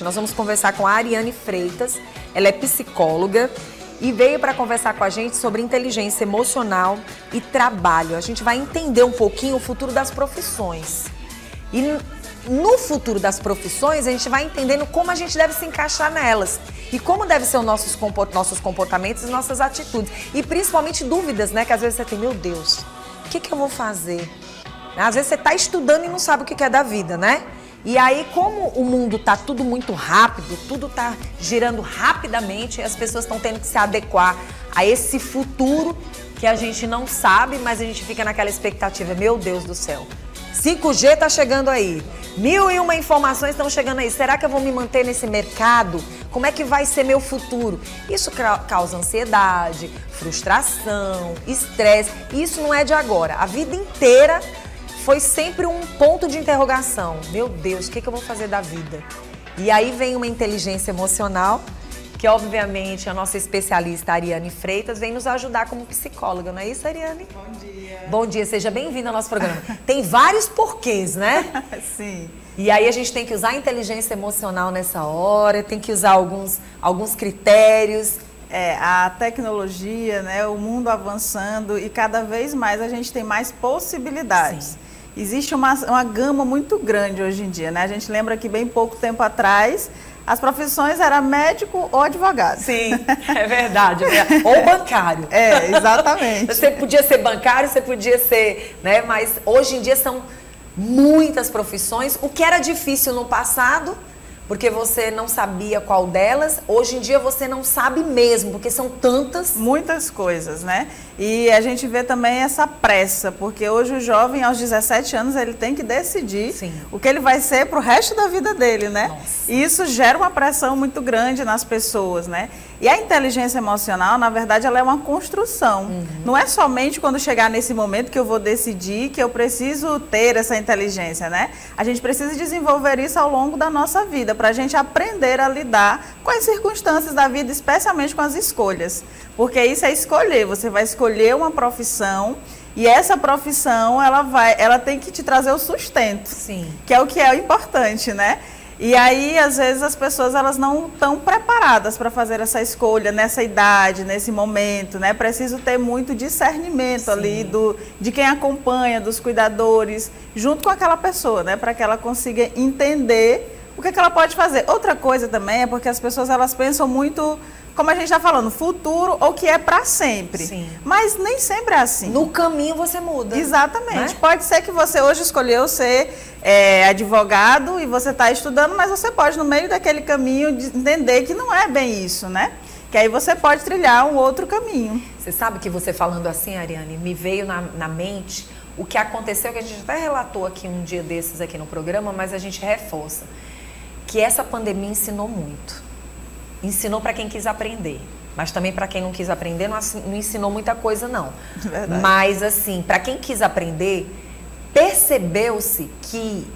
Nós vamos conversar com a Ariane Freitas, ela é psicóloga e veio para conversar com a gente sobre inteligência emocional e trabalho. A gente vai entender um pouquinho o futuro das profissões. E no futuro das profissões, a gente vai entendendo como a gente deve se encaixar nelas e como devem ser os nossos comportamentos e nossas atitudes. E principalmente dúvidas, né? Que às vezes você tem, meu Deus, o que eu vou fazer? Às vezes você está estudando e não sabe o que é da vida, né? E aí, como o mundo está tudo muito rápido, tudo está girando rapidamente, as pessoas estão tendo que se adequar a esse futuro que a gente não sabe, mas a gente fica naquela expectativa. Meu Deus do céu, 5G está chegando aí, 1001 informações estão chegando aí. Será que eu vou me manter nesse mercado? Como é que vai ser meu futuro? Isso causa ansiedade, frustração, estresse. E isso não é de agora. A vida inteira foi sempre um ponto de interrogação. Meu Deus, o que eu vou fazer da vida? E aí vem uma inteligência emocional, que obviamente a nossa especialista Ariane Freitas vem nos ajudar como psicóloga, não é isso, Ariane? Bom dia. Bom dia, seja bem-vinda ao nosso programa. Tem vários porquês, né? Sim. E aí a gente tem que usar a inteligência emocional nessa hora, tem que usar alguns critérios. A tecnologia, né, o mundo avançando e cada vez mais a gente tem mais possibilidades. Sim. Existe uma gama muito grande hoje em dia, né? A gente lembra que bem pouco tempo atrás as profissões eram médico ou advogado. Sim, é verdade. Ou bancário. Exatamente. Você podia ser bancário, você podia ser, né? Mas hoje em dia são muitas profissões. O que era difícil no passado, porque você não sabia qual delas, hoje em dia você não sabe mesmo, porque são tantas. Muitas coisas, né? E a gente vê também essa pressa, porque hoje o jovem, aos 17 anos, ele tem que decidir o que ele vai ser para o resto da vida dele, né? Nossa. E isso gera uma pressão muito grande nas pessoas, né? E a inteligência emocional, na verdade, ela é uma construção. Não é somente quando chegar nesse momento que eu vou decidir que eu preciso ter essa inteligência, né? A gente precisa desenvolver isso ao longo da nossa vida, para a gente aprender a lidar com as circunstâncias da vida, especialmente com as escolhas. Porque isso é escolher, você vai escolher uma profissão e essa profissão, ela tem que te trazer o sustento. Sim. Que é o que é importante, né? E aí, às vezes, as pessoas elas não estão preparadas para fazer essa escolha nessa idade, nesse momento, né? Preciso ter muito discernimento ali de quem acompanha, dos cuidadores, junto com aquela pessoa, né? Para que ela consiga entender o que ela pode fazer. Outra coisa também é porque as pessoas elas pensam muito, como a gente está falando, futuro ou que é para sempre. Sim. Mas nem sempre é assim. No caminho você muda. Exatamente. Né? Pode ser que você hoje escolheu ser advogado e você está estudando, mas você pode, no meio daquele caminho, entender que não é bem isso, né? Que aí você pode trilhar um outro caminho. Você sabe que você falando assim, Ariane, me veio na mente o que aconteceu, que a gente até relatou aqui um dia desses aqui no programa, mas a gente reforça. Que essa pandemia ensinou muito. Ensinou para quem quis aprender, mas também para quem não quis aprender não ensinou muita coisa não. Verdade. Mas assim, para quem quis aprender, percebeu-se que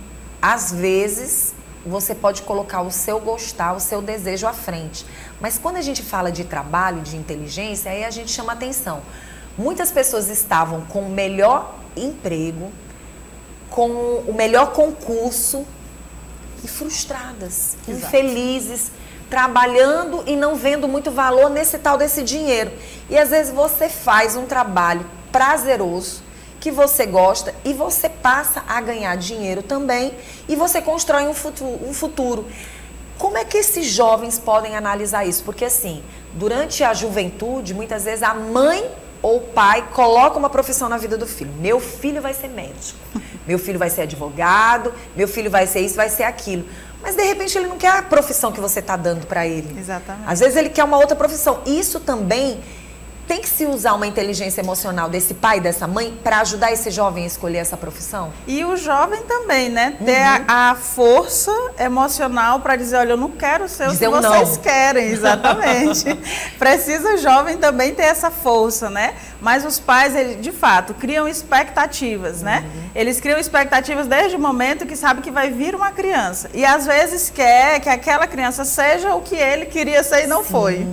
às vezes você pode colocar o seu gostar, o seu desejo à frente. Mas quando a gente fala de trabalho, de inteligência, aí a gente chama atenção. Muitas pessoas estavam com o melhor emprego, com o melhor concurso e frustradas, infelizes, trabalhando e não vendo muito valor nesse tal desse dinheiro. E às vezes você faz um trabalho prazeroso, que você gosta, e você passa a ganhar dinheiro também, e você constrói um futuro. Como é que esses jovens podem analisar isso? Porque assim, durante a juventude, muitas vezes a mãe ou o pai coloca uma profissão na vida do filho. Meu filho vai ser médico, meu filho vai ser advogado, meu filho vai ser isso, vai ser aquilo. Mas, de repente, ele não quer a profissão que você está dando para ele. Exatamente. Às vezes, ele quer uma outra profissão. Isso também tem que se usar uma inteligência emocional desse pai, dessa mãe, para ajudar esse jovem a escolher essa profissão? E o jovem também, né? Ter a força emocional para dizer, olha, eu não quero ser o que vocês querem. Exatamente. Precisa o jovem também ter essa força, né? Mas os pais, eles, de fato, criam expectativas, né? Eles criam expectativas desde o momento que sabe que vai vir uma criança. E às vezes quer que aquela criança seja o que ele queria ser e não foi.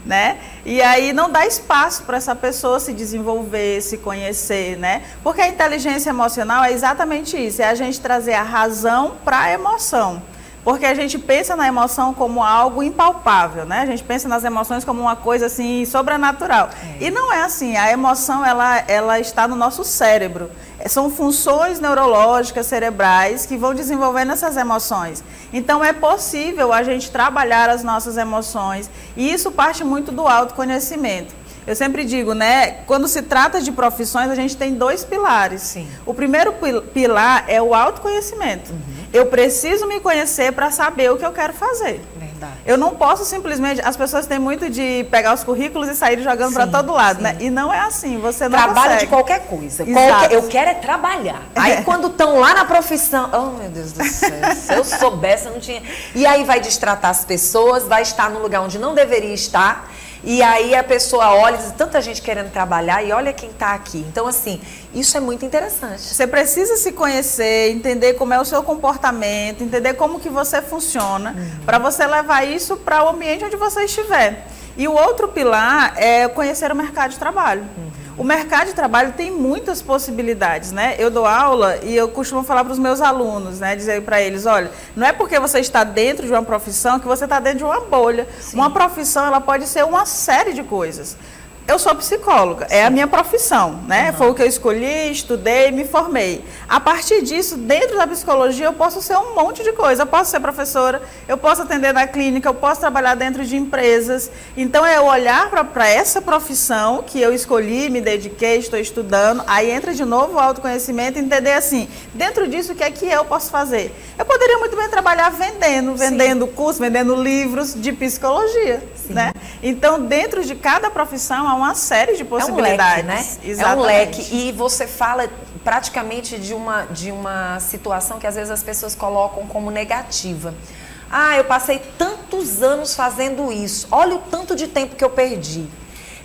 Né? E aí não dá espaço para essa pessoa se desenvolver, se conhecer, né? Porque a inteligência emocional é exatamente isso, é a gente trazer a razão para a emoção. Porque a gente pensa na emoção como algo impalpável, né? A gente pensa nas emoções como uma coisa assim sobrenatural. E não é assim. A emoção ela está no nosso cérebro. São funções neurológicas cerebrais que vão desenvolvendo essas emoções. Então é possível a gente trabalhar as nossas emoções e isso parte muito do autoconhecimento. Eu sempre digo, né, quando se trata de profissões, a gente tem 2 pilares. Sim. O primeiro pilar é o autoconhecimento. Eu preciso me conhecer para saber o que eu quero fazer. Verdade. Eu não posso simplesmente... As pessoas têm muito de pegar os currículos e sair jogando para todo lado, né? E não é assim, você não Trabalho consegue. de qualquer coisa. Eu quero é trabalhar. Aí quando estão lá na profissão... Oh, meu Deus do céu, se eu soubesse, eu não tinha... E aí vai destratar as pessoas, vai estar num lugar onde não deveria estar... E aí a pessoa olha e diz, tanta gente querendo trabalhar e olha quem está aqui. Então, assim, isso é muito interessante. Você precisa se conhecer, entender como é o seu comportamento, entender como que você funciona, para você levar isso para o ambiente onde você estiver. E o outro pilar é conhecer o mercado de trabalho. O mercado de trabalho tem muitas possibilidades, né? Eu dou aula e eu costumo falar para os meus alunos, né? Dizer para eles, olha, não é porque você está dentro de uma profissão que você está dentro de uma bolha. Sim. Uma profissão, ela pode ser uma série de coisas. Eu sou psicóloga, é a minha profissão, né? Foi o que eu escolhi, estudei, me formei. A partir disso, dentro da psicologia, eu posso ser um monte de coisa. Eu posso ser professora, eu posso atender na clínica, eu posso trabalhar dentro de empresas. Então, é eu olhar para essa profissão que eu escolhi, me dediquei, estou estudando. Aí entra de novo o autoconhecimento, entender assim, dentro disso, o que é que eu posso fazer? Eu poderia muito bem trabalhar vendendo cursos, vendendo livros de psicologia, né? Então, dentro de cada profissão, há uma série de possibilidades. É um leque, né? Exatamente. É um leque. E você fala praticamente de uma situação que às vezes as pessoas colocam como negativa. Ah, eu passei tantos anos fazendo isso. Olha o tanto de tempo que eu perdi.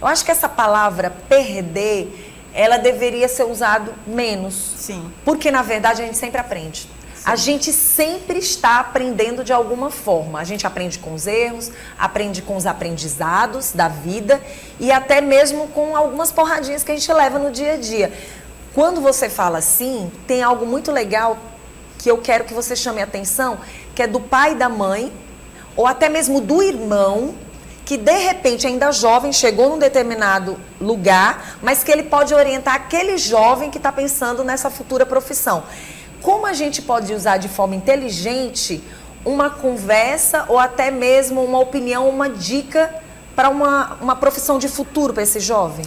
Eu acho que essa palavra perder, ela deveria ser usada menos. Sim. Porque, na verdade, a gente sempre aprende. A gente sempre está aprendendo de alguma forma. A gente aprende com os erros, aprende com os aprendizados da vida e até mesmo com algumas porradinhas que a gente leva no dia a dia. Quando você fala assim, tem algo muito legal que eu quero que você chame a atenção, que é do pai e da mãe, ou até mesmo do irmão, que de repente, ainda jovem, chegou num determinado lugar, mas que ele pode orientar aquele jovem que está pensando nessa futura profissão. Como a gente pode usar de forma inteligente uma conversa ou até mesmo uma opinião, uma dica para uma profissão de futuro para esse jovem?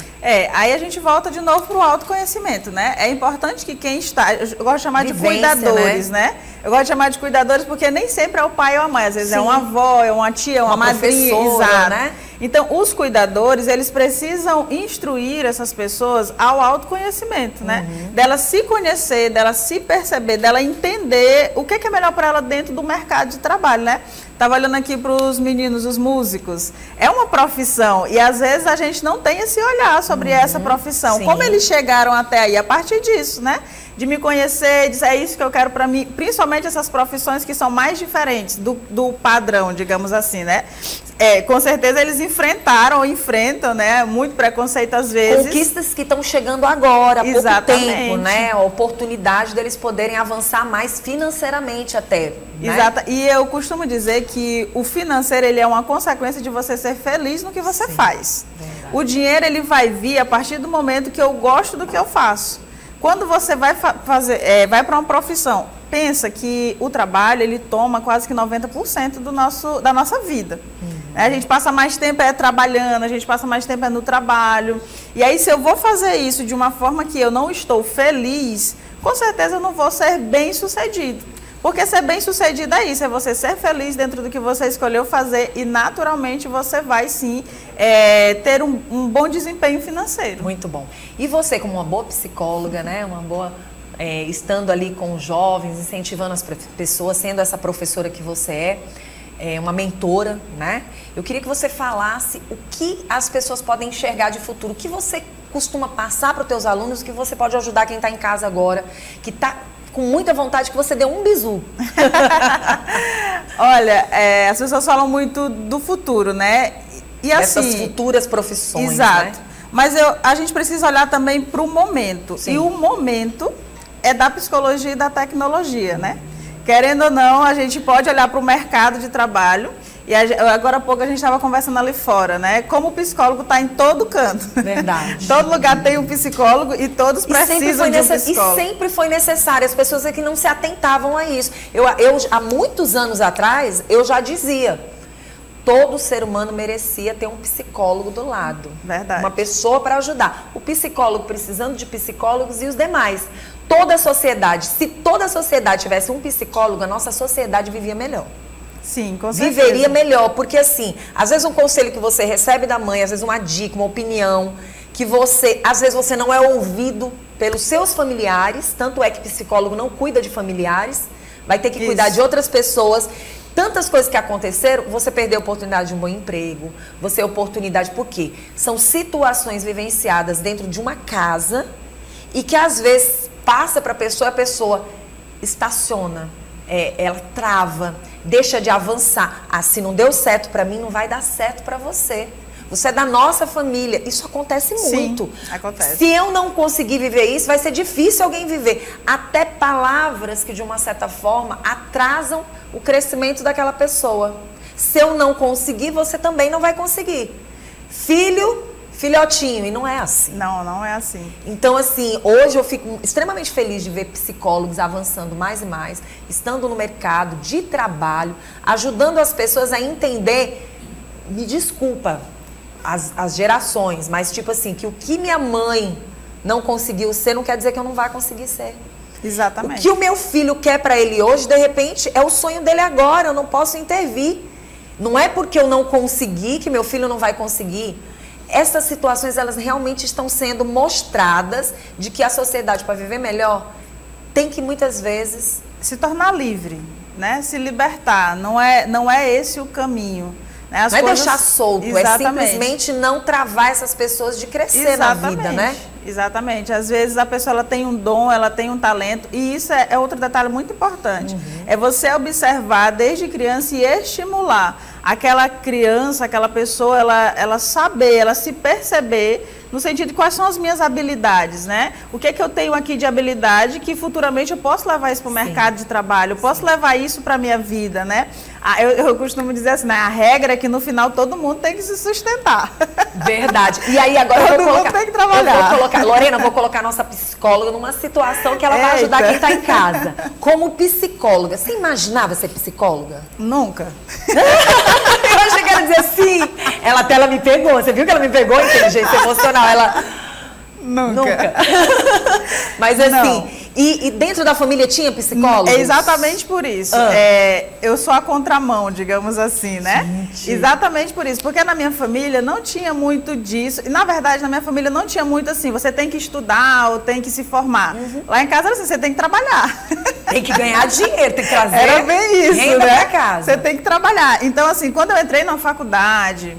Aí a gente volta de novo para o autoconhecimento, né? É importante que quem está... Eu gosto de chamar de cuidadores, né? Eu gosto de chamar de cuidadores porque nem sempre é o pai ou a mãe. Às vezes é uma avó, é uma tia, é uma madrinha, exato, né? Então, os cuidadores, eles precisam instruir essas pessoas ao autoconhecimento, né? Dela se conhecer, dela se perceber, dela entender o que é melhor para ela dentro do mercado de trabalho, né? Estava olhando aqui para os meninos, os músicos. É uma profissão e às vezes a gente não tem esse olhar sobre essa profissão. Sim. Como eles chegaram até aí? A partir disso, né? De me conhecer, dizer, é isso que eu quero para mim, principalmente essas profissões que são mais diferentes do padrão, digamos assim, né? Com certeza eles enfrentam, né? Muito preconceito às vezes. Conquistas que estão chegando agora, há pouco tempo, né? A oportunidade deles poderem avançar mais financeiramente até. Né? Exato. E eu costumo dizer que o financeiro, ele é uma consequência de você ser feliz no que você faz. Verdade. O dinheiro, ele vai vir a partir do momento que eu gosto do que eu faço. Quando você vai vai para uma profissão, pensa que o trabalho, ele toma quase que 90% da nossa vida. A gente passa mais tempo trabalhando, a gente passa mais tempo no trabalho. E aí, se eu vou fazer isso de uma forma que eu não estou feliz, com certeza eu não vou ser bem-sucedido. Porque ser bem-sucedido é isso, é você ser feliz dentro do que você escolheu fazer e, naturalmente, você vai, sim, ter um bom desempenho financeiro. Muito bom. E você, como uma boa psicóloga, né, uma boa... estando ali com os jovens, incentivando as pessoas, sendo essa professora que você uma mentora, né? Eu queria que você falasse o que as pessoas podem enxergar de futuro, o que você costuma passar para os teus alunos, o que você pode ajudar quem está em casa agora, que está com muita vontade que você dê um bizu. Olha, as pessoas falam muito do futuro, né? E assim, essas futuras profissões, exato. Né? Mas a gente precisa olhar também para o momento. Sim. E o momento é da psicologia e da tecnologia, né? querendo ou não, a gente pode olhar para o mercado de trabalho. E agora há pouco a gente estava conversando ali fora, né? Como o psicólogo está em todo canto. Verdade. Todo lugar tem um psicólogo e todos precisam de um psicólogo. E sempre foi necessário. As pessoas aqui não se atentavam a isso. Eu há muitos anos atrás, eu já dizia, todo ser humano merecia ter um psicólogo do lado. Verdade. Uma pessoa para ajudar. O psicólogo precisando de psicólogos e os demais. Toda a sociedade, se toda a sociedade tivesse um psicólogo, a nossa sociedade vivia melhor. Sim, com certeza. Viveria melhor, porque assim, às vezes um conselho que você recebe da mãe, às vezes uma dica, uma opinião, que às vezes você não é ouvido pelos seus familiares, tanto é que psicólogo não cuida de familiares, vai ter que cuidar de outras pessoas. Tantas coisas que aconteceram, você perdeu a oportunidade de um bom emprego, você oportunidade, por quê? São situações vivenciadas dentro de uma casa e que às vezes passa para a pessoa estaciona. Ela trava, deixa de avançar. Ah, se não deu certo para mim, não vai dar certo para você. Você é da nossa família. Isso acontece muito. Sim, acontece. Se eu não conseguir viver isso, vai ser difícil alguém viver. Até palavras que, de uma certa forma, atrasam o crescimento daquela pessoa. Se eu não conseguir, você também não vai conseguir. Filhotinho, e não é assim. Não, não é assim. Então, assim, hoje eu fico extremamente feliz de ver psicólogos avançando mais e mais, estando no mercado de trabalho, ajudando as pessoas a entender, me desculpa, as gerações, mas tipo assim, que o que minha mãe não conseguiu ser, não quer dizer que eu não vá conseguir ser. Exatamente. O que o meu filho quer para ele hoje, de repente, é o sonho dele agora, eu não posso intervir. Não é porque eu não consegui que meu filho não vai conseguir. Essas situações, elas realmente estão sendo mostradas de que a sociedade, para viver melhor, tem que muitas vezes se tornar livre, né? Se libertar. Não é esse o caminho. Né? Não é deixar solto, Exatamente. É simplesmente não travar essas pessoas de crescer na vida, né? Exatamente. Às vezes a pessoa ela tem um dom, ela tem um talento, e isso é outro detalhe muito importante. É você observar desde criança e estimular aquela criança, aquela pessoa, ela saber, ela se perceber no sentido de quais são as minhas habilidades, né? O que é que eu tenho aqui de habilidade que futuramente eu posso levar isso para o mercado de trabalho, eu posso levar isso para a minha vida, né? Eu costumo dizer assim, né? A regra é que no final todo mundo tem que se sustentar. Verdade. E aí agora todo mundo tem que trabalhar. Lorena, eu vou colocar a nossa psicóloga numa situação que ela vai ajudar quem está em casa. Como psicóloga, você imaginava ser psicóloga? Nunca. Eu achei que ela dizia sim. Ela me pegou. Você viu que ela me pegou? Inteligência emocional. Ela... Nunca. Mas assim, e dentro da família tinha psicólogos? É exatamente por isso. Eu sou a contramão, digamos assim, né? Gente. Exatamente por isso. Porque na minha família não tinha muito disso. E, na verdade, na minha família não tinha muito assim, você tem que estudar ou tem que se formar. Lá em casa era assim, você tem que trabalhar. Tem que ganhar dinheiro, tem que trazer. Era bem isso, né? Pra casa. Você tem que trabalhar. Então, assim, quando eu entrei na faculdade,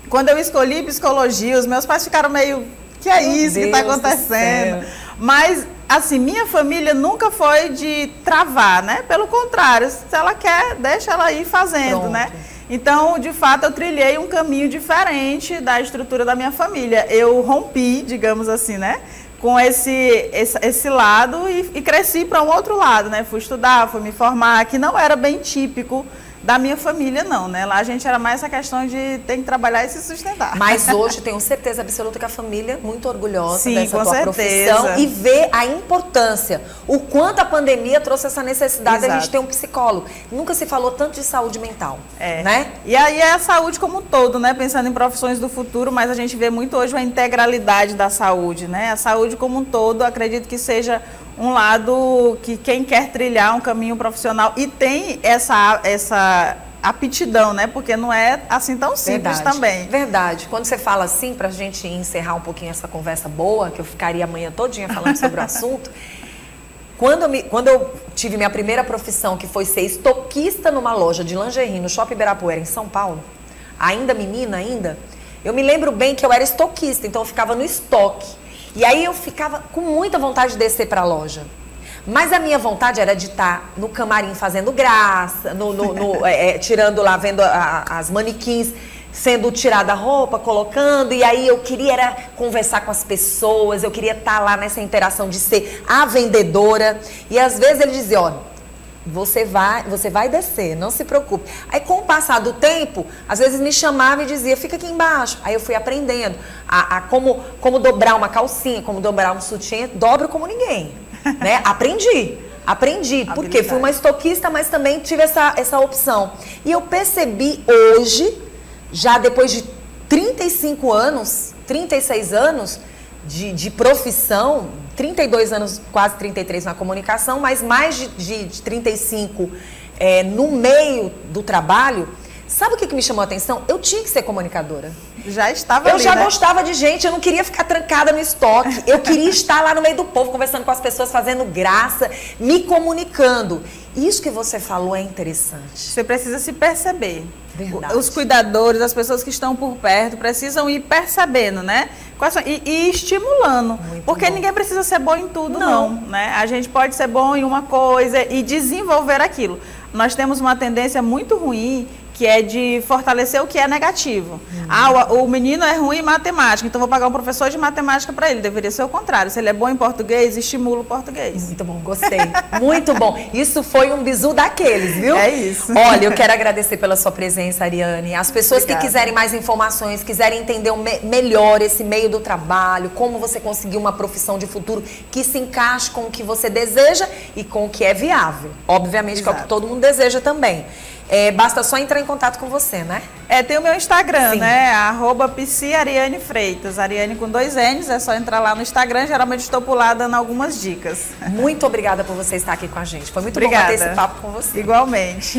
quando eu escolhi psicologia, os meus pais ficaram meio... Que é isso que está acontecendo? Mas, assim, minha família nunca foi de travar, né? Pelo contrário, se ela quer, deixa ela ir fazendo, Pronto. Né? Então, de fato, eu trilhei um caminho diferente da estrutura da minha família. Eu rompi, digamos assim, né? Com esse lado e cresci para um outro lado, né? Fui estudar, fui me formar, que não era bem típico da minha família, não, né? Lá a gente era mais essa questão de ter que trabalhar e se sustentar. Mas hoje tenho certeza absoluta que a família é muito orgulhosa Sim, dessa tua certeza. Profissão e vê a importância, o quanto a pandemia trouxe essa necessidade de a gente ter um psicólogo. Nunca se falou tanto de saúde mental, né? E aí é a saúde como um todo, né? Pensando em profissões do futuro, mas a gente vê muito hoje a integralidade da saúde, né? A saúde como um todo, acredito que seja um lado que quem quer trilhar um caminho profissional e tem essa aptidão, né? Porque não é assim tão simples também. Verdade. Quando você fala assim, pra gente encerrar um pouquinho essa conversa boa, que eu ficaria amanhã todinha falando sobre o assunto, quando eu tive minha primeira profissão, que foi ser estoquista numa loja de lingerie no Shopping Ibirapuera, em São Paulo, ainda menina, eu me lembro bem que eu era estoquista, então eu ficava no estoque. E aí eu ficava com muita vontade de descer para a loja. Mas a minha vontade era de estar no camarim fazendo graça, tirando lá, vendo as manequins sendo tirada a roupa, colocando. E aí eu queria era conversar com as pessoas, eu queria estar lá nessa interação de ser a vendedora. E às vezes ele dizia, olha, Você vai descer, não se preocupe. Aí, com o passar do tempo, às vezes me chamava e dizia, fica aqui embaixo. Aí eu fui aprendendo a como dobrar uma calcinha, como dobrar um sutiã, dobro como ninguém, né? Aprendi, porque fui uma estoquista, mas também tive essa opção. E eu percebi hoje, já depois de 35 anos, 36 anos de profissão, 32 anos, quase 33 na comunicação, mas mais de 35 no meio do trabalho. Sabe o que me chamou a atenção? Eu tinha que ser comunicadora. Já estava ali, Eu já gostava de gente, eu não queria ficar trancada no estoque. Eu queria estar lá no meio do povo, conversando com as pessoas, fazendo graça, me comunicando. Isso que você falou é interessante. Você precisa se perceber. Verdade. Os cuidadores, as pessoas que estão por perto, precisam ir percebendo, né? E estimulando. Porque ninguém precisa ser bom em tudo, não, né? A gente pode ser bom em uma coisa e desenvolver aquilo. Nós temos uma tendência muito ruim, que é de fortalecer o que é negativo. O menino é ruim em matemática, então vou pagar um professor de matemática para ele. Deveria ser o contrário. Se ele é bom em português, estimula o português. Muito bom, gostei. Muito bom. Isso foi um bizu daqueles, viu? É isso. Olha, eu quero agradecer pela sua presença, Ariane. As pessoas que quiserem mais informações, quiserem entender melhor esse meio do trabalho, como você conseguir uma profissão de futuro que se encaixe com o que você deseja e com o que é viável. Obviamente que é o que todo mundo deseja também. Basta só entrar em contato com você, né? Tem o meu Instagram, né? @psiarianefreitas. Ariane com 2 N's, é só entrar lá no Instagram. Geralmente estou por lá dando algumas dicas. Muito obrigada por você estar aqui com a gente. Foi muito bom bater esse papo com você. Igualmente.